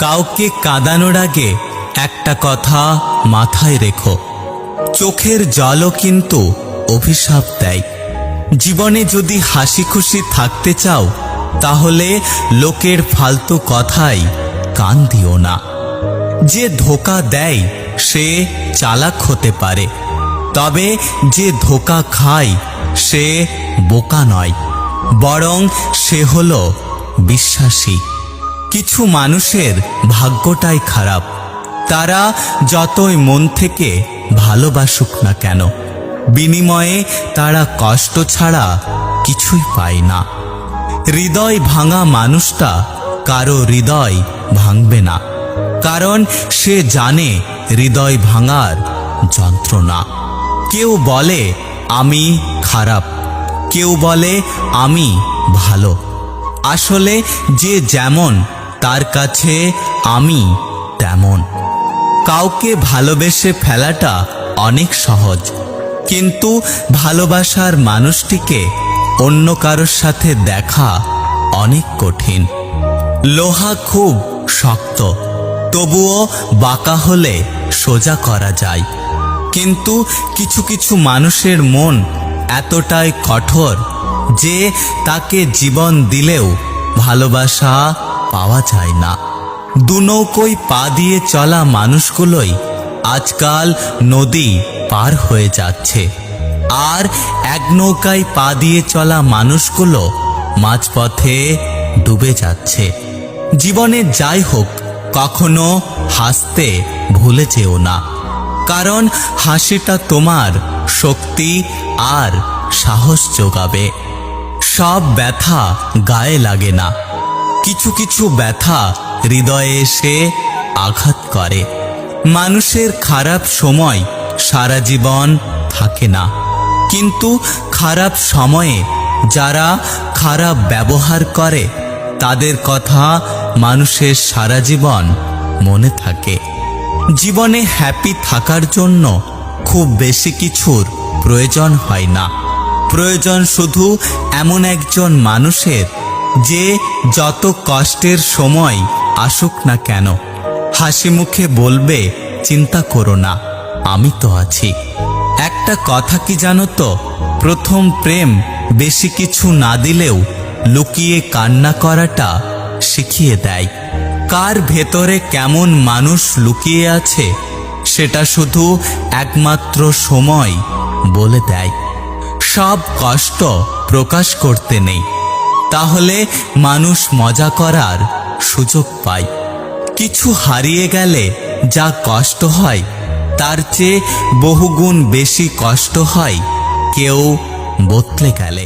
কাউকে কাঁদানোর আগে একটা কথা মাথায় রেখো, চোখের জলও কিন্তু অভিশাপ দেয়। জীবনে যদি হাসি খুশি থাকতে চাও তাহলে লোকের ফালতু কথায় কান দিও না। যে ধোঁকা দেয় সে চালাক হতে পারে, তবে যে ধোঁকা খায় সে বোকা নয়, বরং সে হলো বিশ্বাসী। কিছু মানুষের ভাগ্যটাই খারাপ, তারা যতই মন থেকে ভালোবাসুক না কেন, বিনিময়ে তারা কষ্ট ছাড়া কিছুই পায় না। হৃদয় ভাঙা মানুষটা কারো হৃদয় ভাঙবে না, কারণ সে জানে হৃদয় ভাঙার যন্ত্রণা। কেউ বলে আমি খারাপ, কেউ বলে আমি ভালো। আসলে যে যেমন তার কাছে আমি তেমন। কাউকে ভালোবেসে ফেলাটা অনেক সহজ, কিন্তু ভালোবাসার মানুষটিকে অন্য কারোর সাথে দেখা অনেক কঠিন। লোহা খুব শক্ত, তবুও বাঁকা হলে সোজা করা যায়, কিন্তু কিছু কিছু মানুষের মন এতটাই কঠোর যে তাকে জীবন দিলেও ভালোবাসা পাওয়া যায় না। দুনৌকোয় পা দিয়ে চলা মানুষগুলোই আজকাল নদী পার হয়ে যাচ্ছে, আর এক নৌকায় পা দিয়ে চলা মানুষগুলো মাঝপথে ডুবে যাচ্ছে। জীবনে যাই হোক, কখনো হাসতে ভুলে যেও না, কারণ হাসিটা তোমার শক্তি আর সাহস যোগাবে। সব ব্যথা গায়ে লাগে না, কিছু কিছু ব্যথা হৃদয়ে এসে আঘাত করে। মানুষের খারাপ সময় সারা জীবন থাকে না, কিন্তু খারাপ সময়ে যারা খারাপ ব্যবহার করে তাদের কথা মানুষের সারা জীবন মনে থাকে। জীবনে হ্যাপি থাকার জন্য খুব বেশি কিছুর প্রয়োজন হয় না, প্রয়োজন শুধু এমন একজন মানুষের যে যত কষ্টের সময় আসুক না কেন হাসি মুখে বলবে চিন্তা করো না, আমি তো আছি। একটা কথা কি জানো তো, প্রথম প্রেম বেশি কিছু না দিলেও লুকিয়ে কান্না করাটা শিখিয়ে দেয়। কার ভেতরে কেমন মানুষ লুকিয়ে আছে সেটা শুধু একমাত্র সময় বলে দেয়। সব কষ্ট প্রকাশ করতে নেই, তাহলে মানুষ মজা করার সুযোগ পায়। কিছু হারিয়ে গেলে যা কষ্ট হয় তার চেয়ে বহুগুণ বেশি কষ্ট হয় কেউ বদলে গেলে।